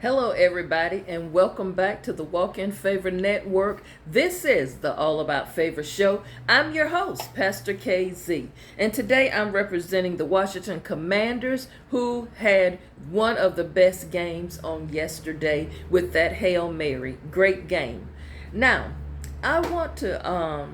Hello, everybody, and welcome back to the Walk in Favor Network. This is the All About Favor show. I'm your host, Pastor KZ, and today I'm representing the Washington Commanders, who had one of the best games on yesterday with that Hail Mary. Great game. Now, I want to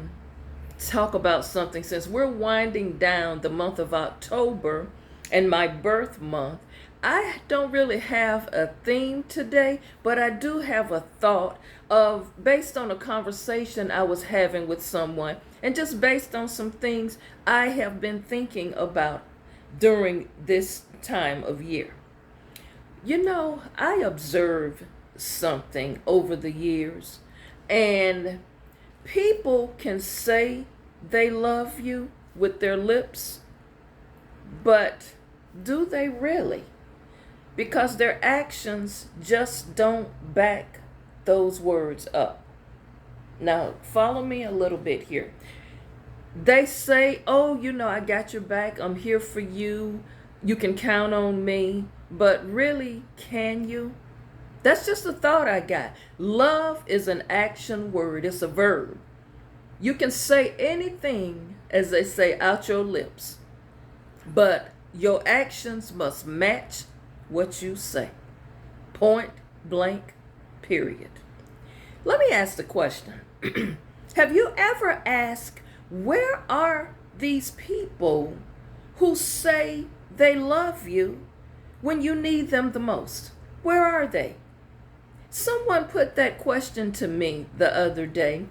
talk about something since we're winding down the month of October and my birth month. I don't really have a theme today, but I do have a thought of based on a conversation I was having with someone and just based on some things I have been thinking about during this time of year. You know, I observe something over the years, and people can say they love you with their lips, but do they really? Because their actions just don't back those words up. Now, follow me a little bit here. They say, oh, I got your back. I'm here for you. You can count on me. But really, can you? That's just a thought I got. Love is an action word. It's a verb. You can say anything, as they say, out your lips. But your actions must match what you say. Point blank, period. Let me ask the question. Have you ever asked, where are these people who say they love you when you need them the most? Where are they? Someone put that question to me the other day,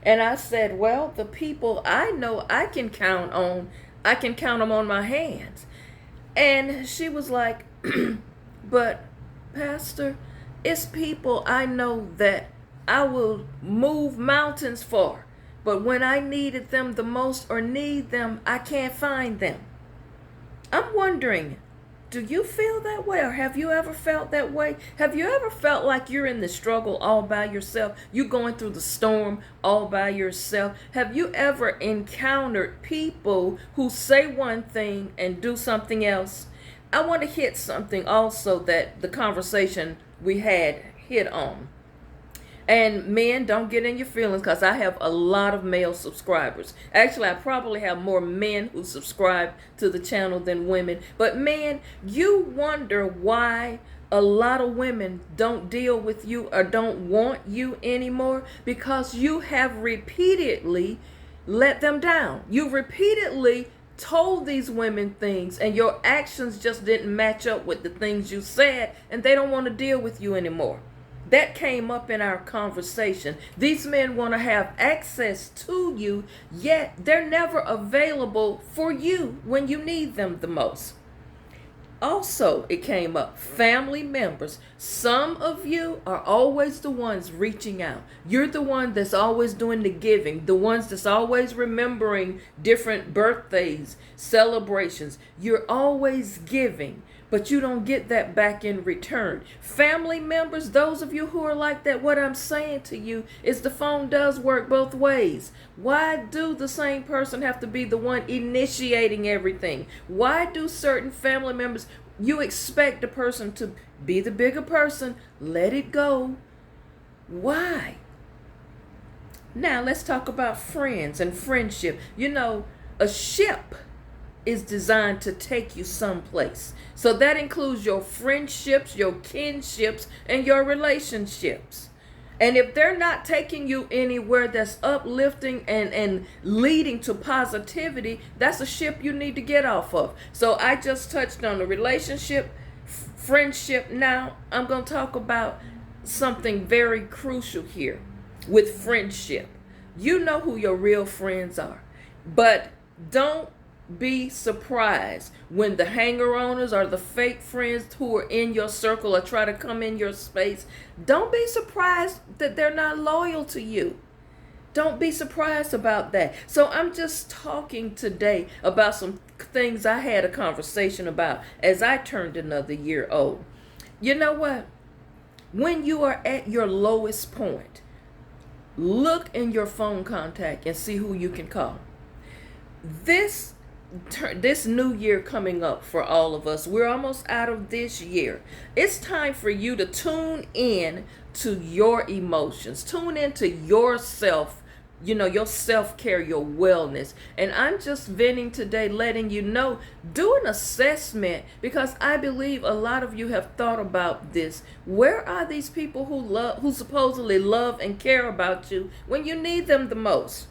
and I said, well, the people I know I can count them on my hands. And she was like, but Pastor, it's people I know that I will move mountains for, but when I needed them the most or need them, I can't find them. I'm wondering, do you feel that way, or have you ever felt that way? Have you ever felt like you're in the struggle all by yourself? You going through the storm all by yourself? Have you ever encountered people who say one thing and do something else? I want to hit something also that the conversation we had hit on. And men, don't get in your feelings, because I have a lot of male subscribers. Actually, I probably have more men who subscribe to the channel than women. But man, you wonder why a lot of women don't deal with you or don't want you anymore, because you have repeatedly let them down. You repeatedly told these women things, and your actions just didn't match up with the things you said, and they don't want to deal with you anymore. That came up in our conversation. These men want to have access to you, yet they're never available for you when you need them the most. Also, it came up, family members. Some of you are always the ones reaching out. You're the one that's always doing the giving, the ones that's always remembering different birthdays, celebrations. You're always giving, but you don't get that back in return. Family members, those of you who are like that, what I'm saying to you is the phone does work both ways. Why do the same person have to be the one initiating everything? Why do certain family members, you expect the person to be the bigger person, let it go? Why? Now let's talk about friends and friendship. A ship is designed to take you someplace. So that includes your friendships, your kinships, and your relationships. And if they're not taking you anywhere that's uplifting and leading to positivity, that's a ship you need to get off of. So I just touched on the relationship, friendship. Now I'm going to talk about something very crucial here with friendship. You know who your real friends are, but don't be surprised when the hanger-oners or the fake friends who are in your circle or try to come in your space. Don't be surprised that they're not loyal to you. Don't be surprised about that. So I'm just talking today about some things I had a conversation about as I turned another year old. You know what? When you are at your lowest point, look in your phone contact and see who you can call. This this new year coming up for all of us, we're almost out of this year. It's time for you to tune in to your emotions, tune into yourself, your self-care, your wellness. And I'm just venting today, letting you know, do an assessment, because I believe a lot of you have thought about this. Where are these people who supposedly love and care about you when you need them the most?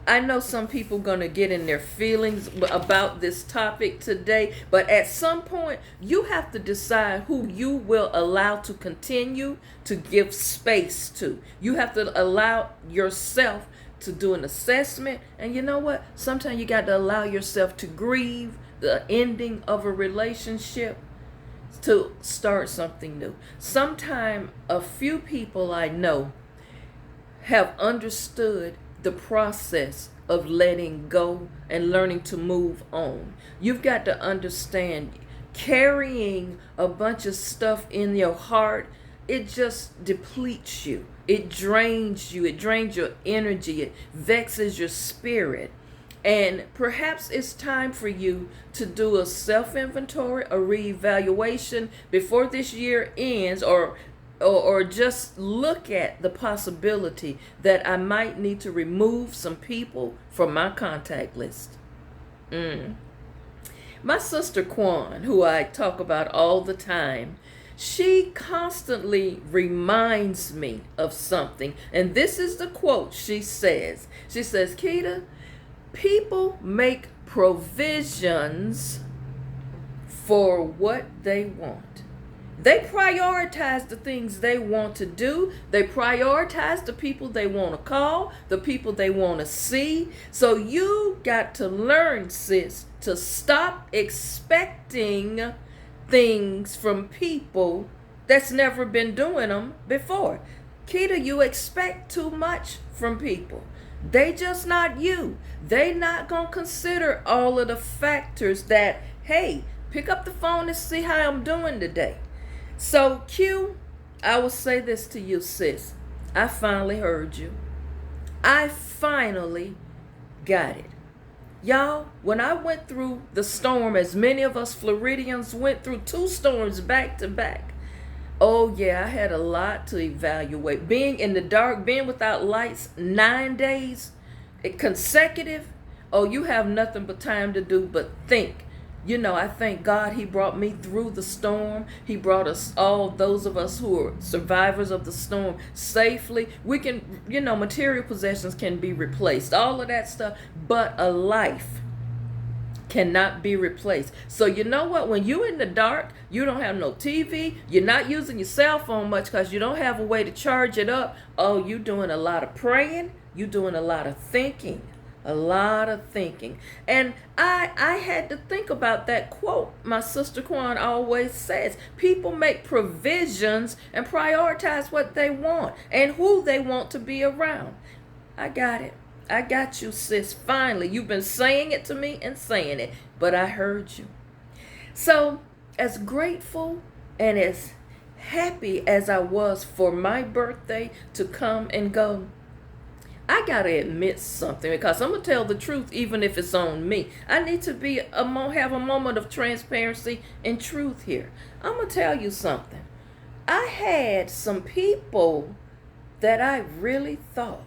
I know some people going to get in their feelings about this topic today, but at some point you have to decide who you will allow to continue to give space to. You have to allow yourself to do an assessment, and you know what? Sometimes you got to allow yourself to grieve the ending of a relationship to start something new. Sometimes a few people I know have understood the process of letting go and learning to move on. You've got to understand, carrying a bunch of stuff in your heart, it just depletes you. It drains you. It drains your energy. It vexes your spirit. And perhaps it's time for you to do a self-inventory, a reevaluation before this year ends, or just look at the possibility that I might need to remove some people from my contact list. My sister Kwan, who I talk about all the time, she constantly reminds me of something. And this is the quote she says. She says, Keita, people make provisions for what they want. They prioritize the things they want to do. They prioritize the people they want to call, the people they want to see. So you got to learn, sis, to stop expecting things from people that's never been doing them before. Keita, you expect too much from people. They just not you. They not going to consider all of the factors that, hey, pick up the phone and see how I'm doing today. So Q, I will say this to you, sis. I finally heard you. I finally got it. Y'all, when I went through the storm, as many of us Floridians went through 2 storms back to back. Oh yeah, I had a lot to evaluate. Being in the dark, being without lights 9 days consecutive. Oh, you have nothing but time to do but think. I thank God he brought me through the storm. He brought us, all those of us who are survivors of the storm, safely. We can, material possessions can be replaced, all of that stuff, but a life cannot be replaced. So you know what? When you're in the dark, you don't have no TV, you're not using your cell phone much because you don't have a way to charge it up. Oh, you're doing a lot of praying, you're doing a lot of thinking. A lot of thinking. And I had to think about that quote my sister Kwan always says. People make provisions and prioritize what they want and who they want to be around. I got it. I got you, sis. Finally, you've been saying it to me and saying it, but I heard you. So, as grateful and as happy as I was for my birthday to come and go, I gotta admit something, because I'm gonna tell the truth even if it's on me. I need to have a moment of transparency and truth here. I'm gonna tell you something. I had some people that I really thought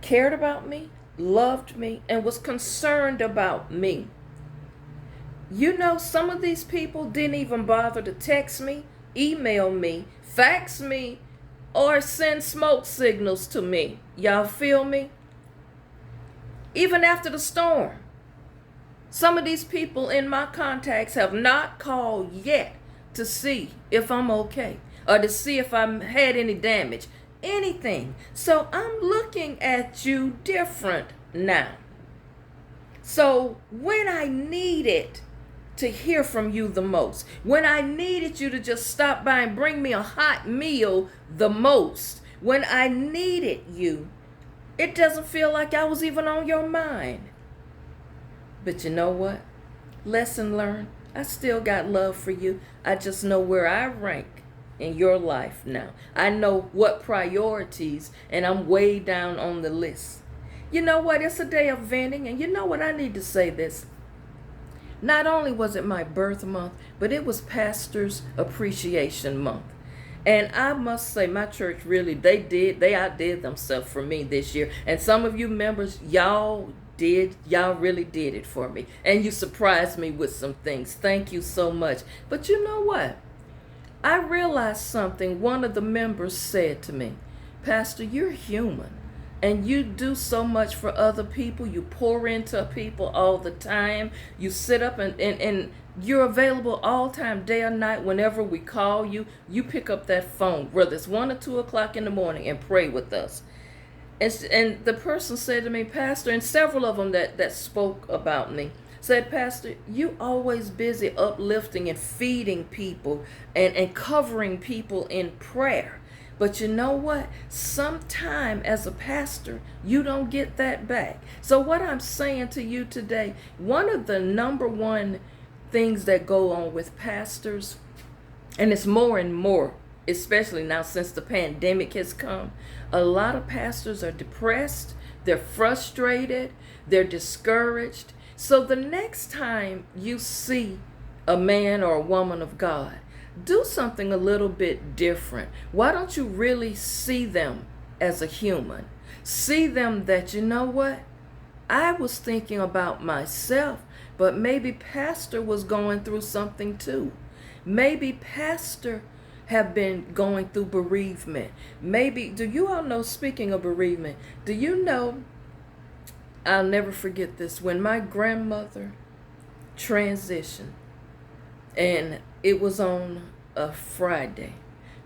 cared about me, loved me, and was concerned about me. Some of these people didn't even bother to text me, email me, fax me, or send smoke signals to me. Y'all feel me? Even after the storm, some of these people in my contacts have not called yet to see if I'm okay, or to see if I had any damage, anything. So I'm looking at you different now. So when I needed to hear from you the most, when I needed you to just stop by and bring me a hot meal the most, when I needed you, it doesn't feel like I was even on your mind. But you know what? Lesson learned. I still got love for you. I just know where I rank in your life now. I know what priorities, and I'm way down on the list. You know what? It's a day of venting. And you know what? I need to say this. Not only was it my birth month, but it was Pastor's Appreciation Month. And I must say, my church really, they outdid themselves for me this year. And some of you members, y'all really did it for me. And you surprised me with some things. Thank you so much. But you know what? I realized something. One of the members said to me, Pastor, you're human. And you do so much for other people. You pour into people all the time. You sit up and you're available all time, day or night. Whenever we call you, you pick up that phone, whether it's 1 or 2 o'clock in the morning, and pray with us. And the person said to me, Pastor, and several of them that spoke about me, said, Pastor, you always busy uplifting and feeding people and covering people in prayer. But you know what? Sometime as a pastor, you don't get that back. So what I'm saying to you today, one of the number one things that go on with pastors, and it's more and more, especially now since the pandemic has come, a lot of pastors are depressed, they're frustrated, they're discouraged. So the next time you see a man or a woman of God, do something a little bit different. Why don't you really see them as a human? See them that, you know what? I was thinking about myself, but maybe Pastor was going through something too. Maybe Pastor have been going through bereavement. Maybe, do you all know, speaking of bereavement, do you know, I'll never forget this, when my grandmother transitioned, and it was on a Friday.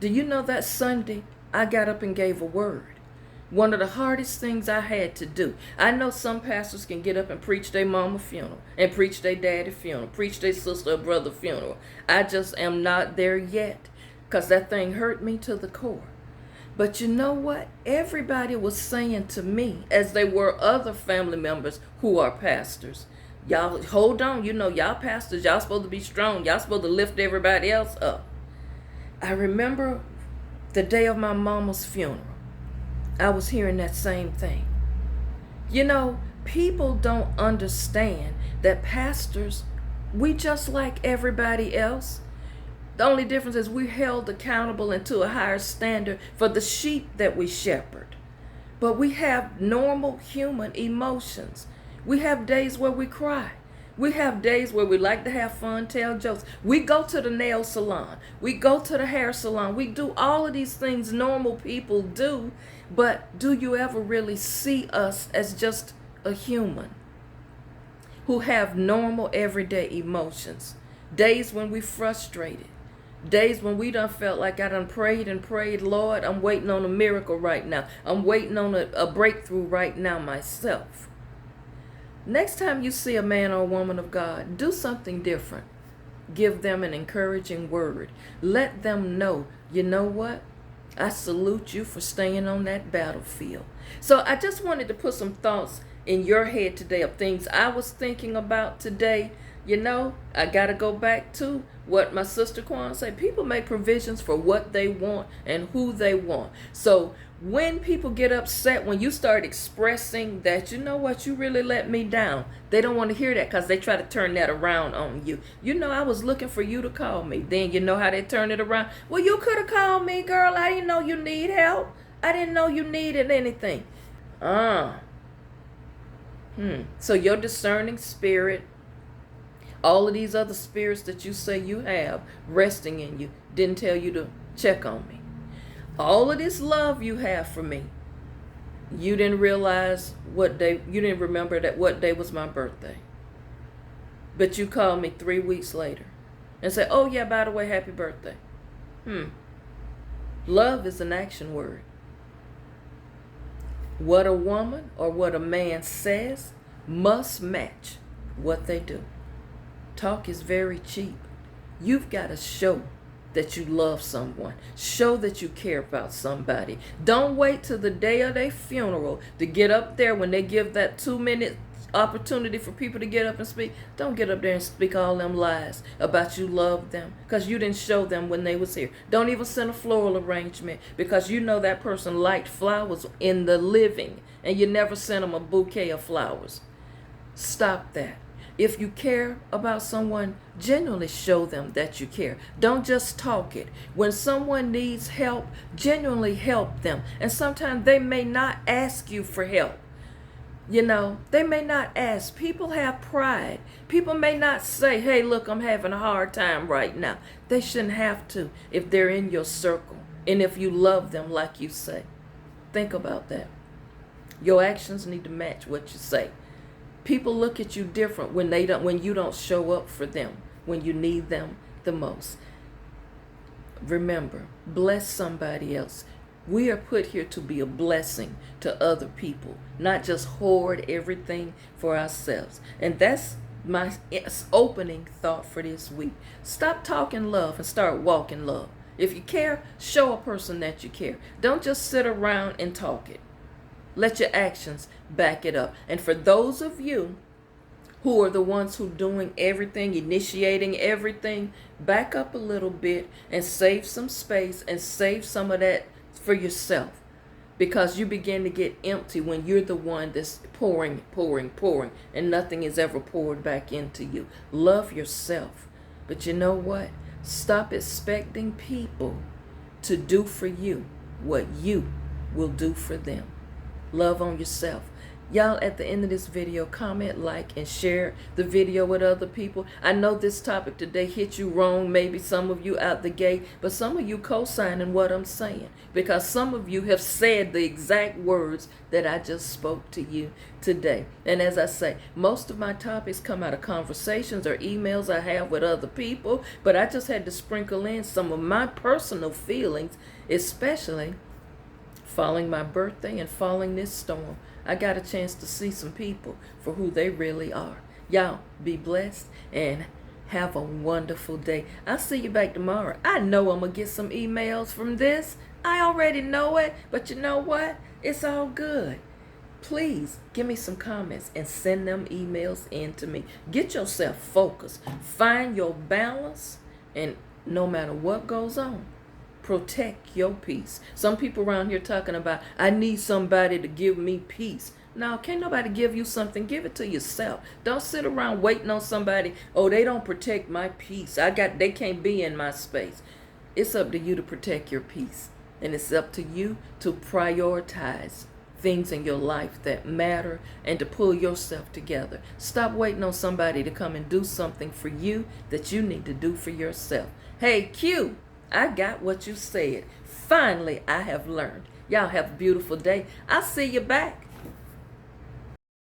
Do you know that Sunday I got up and gave a word? One of the hardest things I had to do. I know some pastors can get up and preach their mama funeral, and preach their daddy funeral, preach their sister or brother funeral. I just am not there yet, because that thing hurt me to the core. But you know what? Everybody was saying to me, as they were other family members who are pastors, y'all hold on, you know, y'all pastors, y'all supposed to be strong. Y'all supposed to lift everybody else up. I remember the day of my mama's funeral. I was hearing that same thing. You know, people don't understand that pastors, we just like everybody else. The only difference is we're held accountable and to a higher standard for the sheep that we shepherd. But we have normal human emotions. We have days where we cry. We have days where we like to have fun, tell jokes. We go to the nail salon. We go to the hair salon. We do all of these things normal people do. But do you ever really see us as just a human who have normal everyday emotions? Days when we frustrated. Days when we done felt like I done prayed and prayed, Lord, I'm waiting on a miracle right now. I'm waiting on a breakthrough right now myself. Next time you see a man or a woman of God, do something different. Give them an encouraging word. Let them know, you know what? I salute you for staying on that battlefield. So I just wanted to put some thoughts in your head today of things I was thinking about today. You know, I got to go back to what my sister Kwan said. People make provisions for what they want and who they want. So when people get upset, when you start expressing that, you know what, you really let me down, they don't want to hear that because they try to turn that around on you. You know, I was looking for you to call me. Then you know how they turn it around. Well, you could have called me, girl. I didn't know you need help. I didn't know you needed anything. So your discerning spirit, all of these other spirits that you say you have resting in you, didn't tell you to check on me. All of this love you have for me, you didn't realize what day, you didn't remember that what day was my birthday. But you called me 3 weeks later and said, oh yeah, by the way, happy birthday. Love is an action word. What a woman or what a man says must match what they do. Talk is very cheap. You've got to show that you love someone. Show that you care about somebody. Don't wait till the day of their funeral to get up there when they give that 2-minute opportunity for people to get up and speak, don't get up there and speak all them lies about you love them, because you didn't show them when they was here. Don't even send a floral arrangement because you know that person liked flowers in the living and you never sent them a bouquet of flowers. Stop that. If you care about someone, genuinely show them that you care. Don't just talk it. When someone needs help, genuinely help them. And sometimes they may not ask you for help. You know, they may not ask. People have pride. People may not say, hey, look, I'm having a hard time right now. They shouldn't have to if they're in your circle and if you love them like you say. Think about that. Your actions need to match what you say. People look at you different when you don't show up for them when you need them the most. Remember, bless somebody else. We are put here to be a blessing to other people, not just hoard everything for ourselves. And that's my opening thought for this week. Stop talking love and start walking love. If you care, show a person that you care. Don't just sit around and talk it. Let your actions back it up. And for those of you who are the ones who doing everything, initiating everything, back up a little bit and save some space and save some of that for yourself. Because you begin to get empty when you're the one that's pouring, and nothing is ever poured back into you. Love yourself. But you know what? Stop expecting people to do for you what you will do for them. Love on yourself. Y'all, at the end of this video, comment, like, and share the video with other people. I know this topic today hit you wrong, maybe some of you out the gate, but some of you co-signing what I'm saying because some of you have said the exact words that I just spoke to you today. And as I say, most of my topics come out of conversations or emails I have with other people, but I just had to sprinkle in some of my personal feelings, especially following my birthday and following this storm. I got a chance to see some people for who they really are. Y'all be blessed and have a wonderful day. I'll see you back tomorrow. I know I'm going to get some emails from this. I already know it, but you know what? It's all good. Please give me some comments and send them emails in to me. Get yourself focused. Find your balance, and no matter what goes on, protect your peace. Some people around here talking about, I need somebody to give me peace. No, can't nobody give you something. Give it to yourself. Don't sit around waiting on somebody. Oh, they don't protect my peace. They can't be in my space. It's up to you to protect your peace. And it's up to you to prioritize things in your life that matter and to pull yourself together. Stop waiting on somebody to come and do something for you that you need to do for yourself. Hey, Q, I got what you said. Finally, I have learned. Y'all have a beautiful day. I'll see you back.